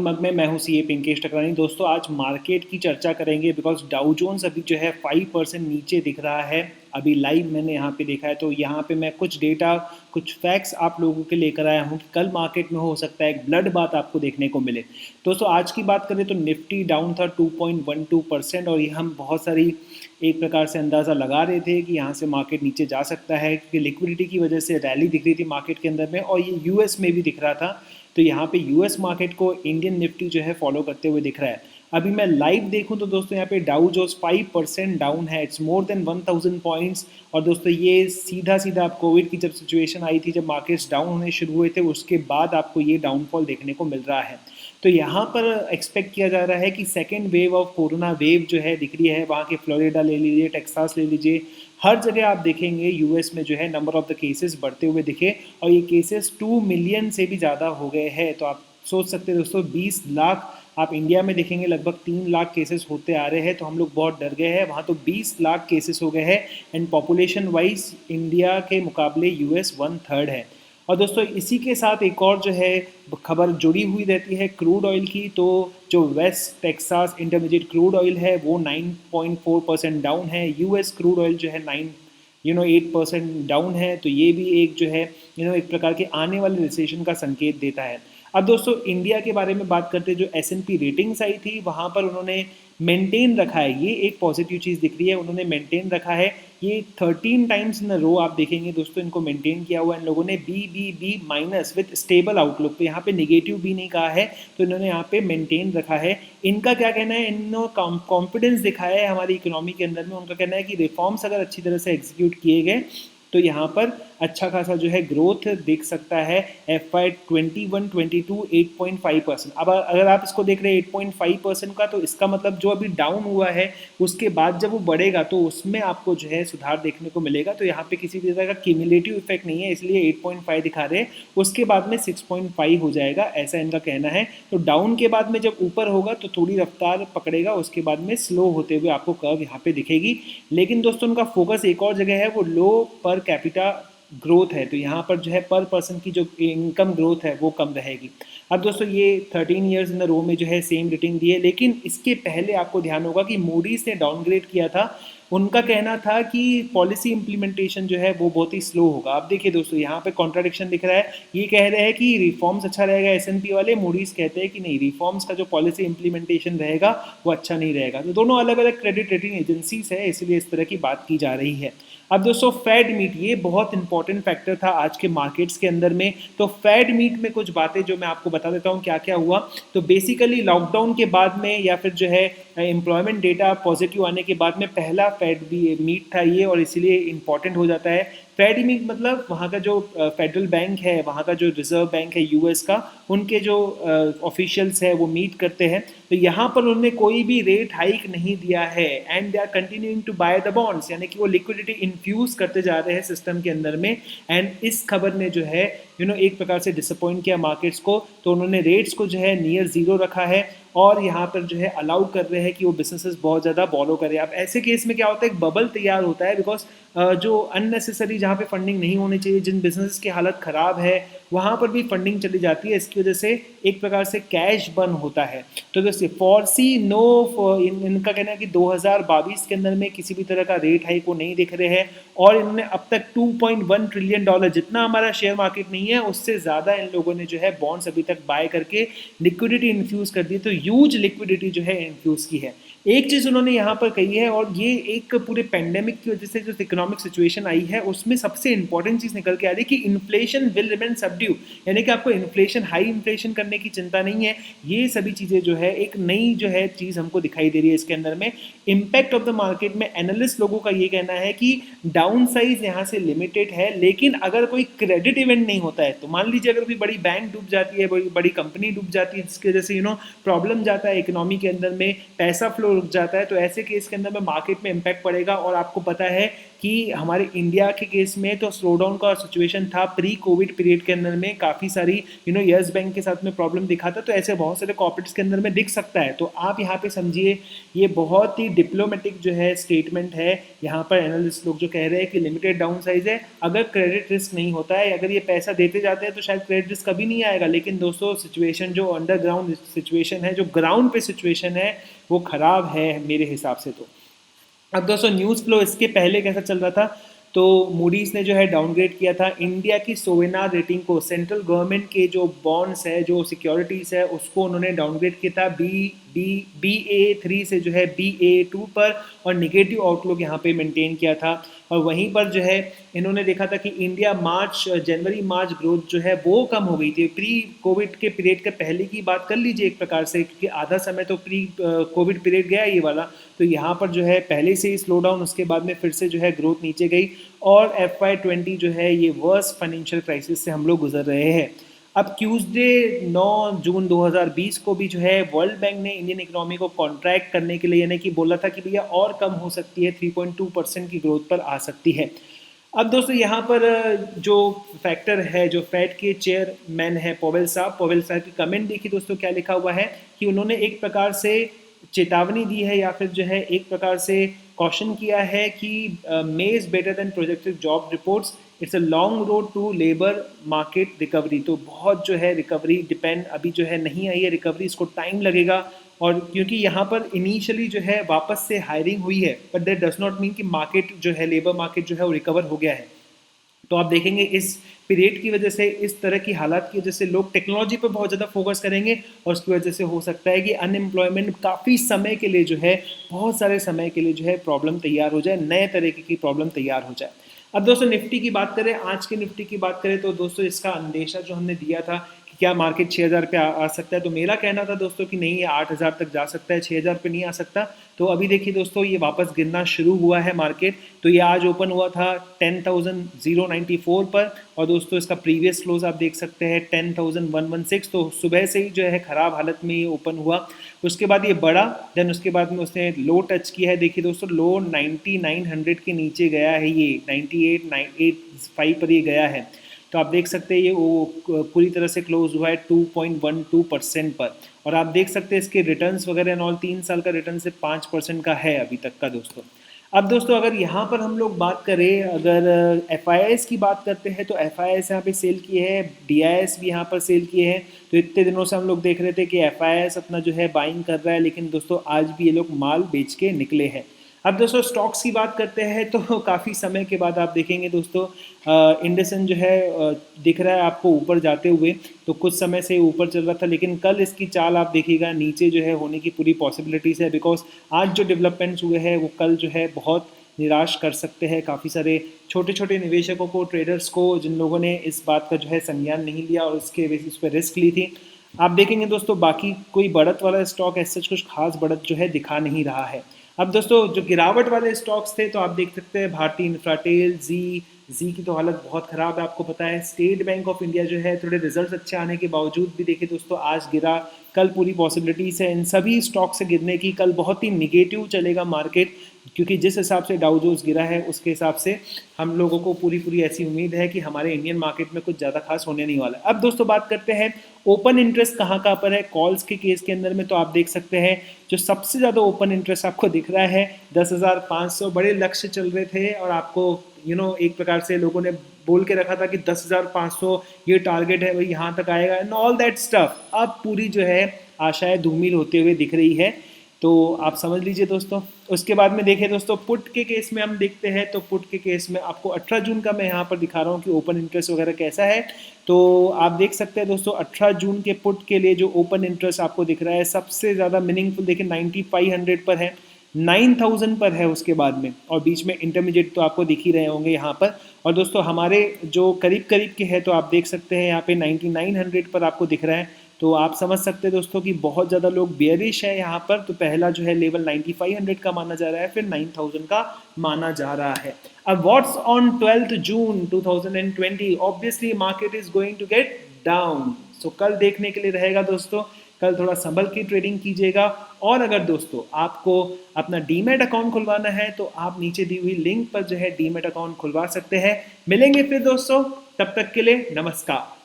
मग में मैं हूँ सीए पिंकेश टकरानी। दोस्तों आज मार्केट की चर्चा करेंगे बिकॉज डाउ जोन्स अभी जो है 5% नीचे दिख रहा है। अभी लाइव मैंने यहाँ पे देखा है, तो यहाँ पे मैं कुछ डेटा कुछ फैक्ट्स आप लोगों के लेकर आया हूँ कि कल मार्केट में हो सकता है एक ब्लड बात आपको देखने को मिले। दोस्तों आज की बात करें तो निफ्टी डाउन था 2.12% और ये हम बहुत सारी एक प्रकार से अंदाज़ा लगा रहे थे कि यहाँ से मार्केट नीचे जा सकता है क्योंकि लिक्विडिटी की वजह से रैली दिख रही थी मार्केट के अंदर में, और ये यूएस में भी दिख रहा था। तो यहाँ पे यूएस मार्केट को इंडियन निफ्टी जो है फॉलो करते हुए दिख रहा है। अभी मैं लाइव देखूं तो दोस्तों यहाँ पे डाउ जोन्स 5% डाउन है, इट्स मोर देन 1000 पॉइंट्स। और दोस्तों ये सीधा सीधा आप कोविड की जब सिचुएशन आई थी, जब मार्केट्स डाउन होने शुरू हुए थे, उसके बाद आपको ये डाउनफॉल देखने को मिल रहा है। तो यहाँ पर एक्सपेक्ट किया जा रहा है कि second wave of corona wave जो है दिख रही है, वहाँ के फ्लोरिडा ले लीजिए, टेक्सास ले लीजिए, हर जगह आप देखेंगे यूएस में जो है नंबर ऑफ द केसेस बढ़ते हुए दिखे, और ये केसेस 2 मिलियन से भी ज़्यादा हो गए हैं। तो आप सोच सकते हैं दोस्तों 20 लाख आप इंडिया में देखेंगे, लगभग 3 लाख केसेस होते आ रहे हैं, तो हम लोग बहुत डर गए हैं। वहाँ तो 20 लाख केसेस हो गए हैं एंड पॉपुलेशन वाइज इंडिया के मुकाबले यूएस 1/3 है। और दोस्तों इसी के साथ एक और जो है खबर जुड़ी हुई रहती है क्रूड ऑयल की। तो जो West Texas intermediate crude oil है वो 9.4% डाउन है, यूएस क्रूड ऑयल जो है 8% डाउन है। तो ये भी एक जो है एक प्रकार के आने वाले रिसेशन का संकेत देता है। अब दोस्तों इंडिया के बारे में बात करते हैं, जो S&P रेटिंग्स आई थी वहाँ पर उन्होंने मेंटेन रखा है, ये एक पॉजिटिव चीज़ दिख रही है, उन्होंने मेंटेन रखा है। ये 13 टाइम्स इन रो आप देखेंगे दोस्तों इनको मेंटेन किया हुआ है इन लोगों ने, B minus with stable outlook. तो यहाँ पे नेगेटिव भी नहीं कहा है, तो इन्होंने यहाँ पे मेंटेन रखा है। इनका क्या कहना है, इन्होंने कॉन्फिडेंस दिखाया है हमारी इकोनॉमी के अंदर में। उनका कहना है कि रिफॉर्म्स अगर अच्छी तरह से एग्जीक्यूट किए गए तो यहाँ पर अच्छा खासा जो है ग्रोथ दिख सकता है। FY 21-22 8.5%। अब अगर आप इसको देख रहे हैं 8.5% का, तो इसका मतलब जो अभी डाउन हुआ है उसके बाद जब वो बढ़ेगा तो उसमें आपको जो है सुधार देखने को मिलेगा। तो यहाँ पे किसी भी तरह का क्यूमुलेटिव इफेक्ट नहीं है, इसलिए 8.5 दिखा रहे हैं, उसके बाद में 6.5 हो जाएगा, ऐसा इनका कहना है। तो डाउन के बाद में जब ऊपर होगा तो थोड़ी रफ्तार पकड़ेगा, उसके बाद में स्लो होते हुए आपको कर्व यहाँ पे दिखेगी। लेकिन दोस्तों उनका फोकस एक और जगह है, वो लो पर कैपिटा ग्रोथ है। तो यहाँ पर जो है पर पर्सन की जो इनकम ग्रोथ है वो कम रहेगी। अब दोस्तों ये 13 ईयर्स इन द रो में जो है सेम रेटिंग दी है, लेकिन इसके पहले आपको ध्यान होगा कि मूडीज ने डाउनग्रेड किया था। उनका कहना था कि पॉलिसी इंप्लीमेंटेशन जो है वो बहुत ही स्लो होगा। अब देखिए दोस्तों यहाँ पे कॉन्ट्राडिक्शन दिख रहा है, ये कह रहे हैं कि रिफॉर्म्स अच्छा रहेगा S&P वाले, मूडीज कहते हैं कि नहीं, रिफॉर्म्स का जो पॉलिसी इंप्लीमेंटेशन रहेगा वो अच्छा नहीं रहेगा। तो दोनों अलग अलग क्रेडिट रेटिंग एजेंसीज है, इसलिए इस तरह की बात की जा रही है। अब दोस्तों फेड मीट, ये बहुत इंपॉर्टेंट फैक्टर था आज के मार्केट्स के अंदर में। तो फेड मीट में कुछ बातें जो मैं आपको बता देता हूँ क्या क्या हुआ। तो बेसिकली लॉकडाउन के बाद में या फिर जो है एम्प्लॉयमेंट डेटा पॉजिटिव आने के बाद में पहला फेड भी मीट था ये, और इसीलिए इंपॉर्टेंट हो जाता है। फेड मीट मतलब वहाँ का जो फेडरल बैंक है, वहाँ का जो रिजर्व बैंक है यूएस का, उनके जो ऑफिशियल्स है वो मीट करते हैं। तो यहाँ पर उन्होंने कोई भी रेट हाइक नहीं दिया है and they are continuing to buy the bonds, यानी कि वो लिक्विडिटी इन्फ्यूज करते जा रहे हैं सिस्टम के अंदर में। एंड इस खबर ने जो है एक प्रकार से डिसअपॉइंट किया मार्केट्स को। तो उन्होंने रेट्स को जो है नियर जीरो रखा है और यहाँ पर जो है अलाउ कर रहे हैं कि वो बिजनेसेस बहुत ज़्यादा बॉरो करें। अब ऐसे केस में क्या होता है, एक बबल तैयार होता है, बिकॉज जो अननेसेसरी जहाँ पे फंडिंग नहीं होनी चाहिए, जिन बिजनेस की हालत ख़राब है वहाँ पर भी फंडिंग चली जाती है। इसकी वजह से एक प्रकार से कैश बर्न होता है। तो जैसे फॉरसी नो, इनका कहना है कि 2022 के अंदर में किसी भी तरह का रेट हाइक वो नहीं दिख रहे हैं, और इन्होंने अब तक $2.1 ट्रिलियन, जितना हमारा शेयर मार्केट नहीं है उससे ज़्यादा इन लोगों ने जो है बॉन्ड्स अभी तक बाय करके लिक्विडिटी इन्फ्यूज़ कर दी। तो ह्यूज लिक्विडिटी जो है इन्फ्यूज़ की है। एक चीज़ उन्होंने यहाँ पर कही है, और ये एक पूरे पेंडेमिक की वजह से जो इकोनॉमिक सिचुएशन आई है उसमें सबसे इंपॉर्टेंट चीज़ निकल के आ रही है कि इन्फ्लेशन विल रिमेन सबड्यू, यानी कि आपको इन्फ्लेशन, हाई इन्फ्लेशन करने की चिंता नहीं है। ये सभी चीज़ें जो है एक नई जो है चीज़ हमको दिखाई दे रही है इसके अंदर में। इम्पैक्ट ऑफ द मार्केट में एनालिस्ट लोगों का ये कहना है कि डाउन साइज यहाँ से लिमिटेड है, लेकिन अगर कोई क्रेडिट इवेंट नहीं होता है, तो मान लीजिए अगर कोई बड़ी बैंक डूब जाती है, बड़ी कंपनी डूब जाती है, जिसकी वजह से प्रॉब्लम जाता है इकोनॉमी के अंदर में, पैसा फ्लो रुक जाता है, तो ऐसे केस के अंदर में मार्केट में इम्पैक्ट पड़ेगा। और आपको पता है कि हमारे इंडिया के केस में तो स्लो डाउन का सिचुएशन था प्री कोविड पीरियड के अंदर में, काफ़ी सारी यस बैंक के साथ में प्रॉब्लम दिखा था, तो ऐसे बहुत सारे कॉर्पोरेट्स के अंदर में दिख सकता है। तो आप यहाँ पे समझिए ये बहुत ही डिप्लोमेटिक जो है स्टेटमेंट है। यहाँ पर एनालिस्ट लोग जो कह रहे हैं कि लिमिटेड डाउन साइज है, अगर क्रेडिट रिस्क नहीं होता है, अगर ये पैसा देते जाते हैं तो शायद क्रेडिट रिस्क कभी नहीं आएगा। लेकिन दोस्तों सिचुएशन जो अंडरग्राउंड सिचुएशन है, जो ग्राउंड पे सिचुएशन है, वो ख़राब है मेरे हिसाब से। तो अब दोस्तों न्यूज़ फ्लो इसके पहले कैसा चल रहा था, तो मूडीज़ ने जो है डाउनग्रेड किया था इंडिया की सोवेनार रेटिंग को, सेंट्रल गवर्नमेंट के जो बॉन्ड्स है, जो सिक्योरिटीज़ है, उसको उन्होंने डाउनग्रेड किया था BA3 से जो है BA2 पर, और निगेटिव आउटलुक यहाँ पे मेंटेन किया था। और वहीं पर जो है इन्होंने देखा था कि इंडिया जनवरी मार्च ग्रोथ जो है वो कम हो गई थी। प्री कोविड के पीरियड के पहले की बात कर लीजिए एक प्रकार से, क्योंकि आधा समय तो प्री कोविड पीरियड गया ये वाला, तो यहाँ पर जो है पहले से ही स्लो डाउन, उसके बाद में फिर से जो है ग्रोथ नीचे गई, और FY20 जो है ये वर्स्ट फाइनेंशियल क्राइसिस से हम लोग गुजर रहे हैं। अब ट्यूसडे 9 जून 2020 को भी जो है वर्ल्ड बैंक ने इंडियन इकोनॉमी को कॉन्ट्रैक्ट करने के लिए, यानी कि बोला था कि भैया और कम हो सकती है, 3.2% की ग्रोथ पर आ सकती है। अब दोस्तों यहाँ पर जो फैक्टर है, जो फेड के चेयरमैन है पॉवेल साहब की कमेंट देखिए दोस्तों क्या लिखा हुआ है, कि उन्होंने एक प्रकार से चेतावनी दी है, या फिर जो है एक प्रकार से कॉशन किया है कि May is better than projected job reports, it's a long road to labour market recovery. तो बहुत जो है रिकवरी डिपेंड अभी जो है नहीं आई है रिकवरी, इसको टाइम लगेगा। और क्योंकि यहाँ पर इनिशियली जो है वापस से हायरिंग हुई है, but that does not mean कि मार्केट जो है, लेबर मार्केट जो है वो रिकवर हो गया है। तो आप देखेंगे इस पीरियड की वजह से, इस तरह की हालात की वजह से लोग टेक्नोलॉजी पर बहुत ज़्यादा फोकस करेंगे, और उसकी वजह से हो सकता है कि अनएम्प्लॉयमेंट काफ़ी समय के लिए जो है, बहुत सारे समय के लिए जो है प्रॉब्लम तैयार हो जाए, नए तरीके की प्रॉब्लम तैयार हो जाए। अब दोस्तों निफ्टी की बात करें, आज के निफ्टी की बात करें, तो दोस्तों इसका अंदेशा जो हमने दिया था कि क्या मार्केट 6000 पे आ सकता है, तो मेरा कहना था दोस्तों कि नहीं, ये 8000 तक जा सकता है, 6000 पे नहीं आ सकता। तो अभी देखिए दोस्तों ये वापस गिरना शुरू हुआ है मार्केट। तो ये आज ओपन हुआ था 10,094 पर, और दोस्तों इसका प्रीवियस क्लोज आप देख सकते हैं 10,116। तो सुबह से ही जो है ख़राब हालत में ये ओपन हुआ, उसके बाद ये बढ़ा, देन उसके बाद में उसने लो टच किया है। देखिए दोस्तों लो 9900 के नीचे गया है, ये 98,985 पर ये गया है। तो आप देख सकते हैं ये वो पूरी तरह से क्लोज हुआ है 2.12% पर, और आप देख सकते हैं इसके रिटर्न्स वगैरह एंड ऑल, 3 साल का रिटर्न से 5% का है अभी तक का दोस्तों। अब दोस्तों अगर यहाँ पर हम लोग बात करें, अगर FIIs की बात करते हैं, तो FIIs यहाँ पे सेल किए हैं, DIS भी यहाँ पर सेल किए हैं। तो इतने दिनों से हम लोग देख रहे थे कि FIIs अपना जो है बाइंग कर रहा है, लेकिन दोस्तों आज भी ये लोग माल बेच के निकले हैं। अब दोस्तों स्टॉक्स की बात करते हैं, तो काफ़ी समय के बाद आप देखेंगे दोस्तों इंडसन जो है दिख रहा है आपको ऊपर जाते हुए, तो कुछ समय से ऊपर चल रहा था, लेकिन कल इसकी चाल आप देखिएगा नीचे जो है होने की पूरी पॉसिबिलिटीज़ है, बिकॉज आज जो डेवलपमेंट्स हुए हैं वो कल जो है बहुत निराश कर सकते हैं काफ़ी सारे छोटे छोटे निवेशकों को, ट्रेडर्स को, जिन लोगों ने इस बात का जो है संज्ञान नहीं लिया और उसके बेसिस पर रिस्क ली थी। आप देखेंगे दोस्तों बाकी कोई बढ़त वाला स्टॉक ऐसा कुछ खास बढ़त जो है दिखा नहीं रहा है। अब दोस्तों जो गिरावट वाले स्टॉक्स थे, तो आप देख सकते हैं भारतीय इंफ्राटेल, जी की तो हालत बहुत ख़राब है, आपको पता है। स्टेट बैंक ऑफ इंडिया जो है थोड़े रिजल्ट्स अच्छे आने के बावजूद भी देखिए दोस्तों आज गिरा, कल पूरी पॉसिबिलिटीज़ है इन सभी स्टॉक से गिरने की। कल बहुत ही निगेटिव चलेगा मार्केट, क्योंकि जिस हिसाब से डाउ जोन्स गिरा है उसके हिसाब से हम लोगों को पूरी ऐसी उम्मीद है कि हमारे इंडियन मार्केट में कुछ ज़्यादा खास होने नहीं वाला। अब दोस्तों बात करते हैं ओपन इंटरेस्ट कहाँ पर है कॉल्स के केस के अंदर में, तो आप देख सकते हैं जो सबसे ज़्यादा ओपन इंटरेस्ट आपको दिख रहा है 10,500, बड़े लक्ष्य चल रहे थे, और आपको एक प्रकार से लोगों ने बोल के रखा था कि 10,500 ये टारगेट है, वही यहाँ तक आएगा एंड ऑल दैट स्टफ। अब पूरी जो है आशाएं धूमिल होते हुए दिख रही है, तो आप समझ लीजिए दोस्तों। उसके बाद में देखें दोस्तों पुट के केस में हम देखते हैं, तो पुट के केस में आपको 18 जून का मैं यहाँ पर दिखा रहा हूँ कि ओपन इंटरेस्ट वगैरह कैसा है। तो आप देख सकते हैं दोस्तों 18 जून के पुट के लिए जो ओपन इंटरेस्ट आपको दिख रहा है सबसे ज़्यादा मीनिंगफुल देखिए 9500 पर है, 9000 पर है उसके बाद में, और बीच में इंटरमीडिएट तो आपको दिख ही रहे होंगे यहाँ पर। और दोस्तों हमारे जो करीब के हैं तो आप देख सकते हैं यहाँ पे 9900 पर आपको दिख रहा है। तो आप समझ सकते हैं दोस्तों कि बहुत ज़्यादा लोग बेयरिश है यहाँ पर। तो पहला जो है लेवल 9500 का माना जा रहा है, फिर 9000 का माना जा रहा है। अब what's on 12 June 2020, obviously market is going to get down. So कल देखने के लिए रहेगा दोस्तों कल थोड़ा संभल के ट्रेडिंग कीजिएगा। और अगर दोस्तों आपको अपना डीमैट अकाउंट खुलवाना है तो आप नीचे दी हुई लिंक पर जो है डीमैट अकाउंट खुलवा सकते हैं। मिलेंगे फिर दोस्तों, तब तक के लिए नमस्कार।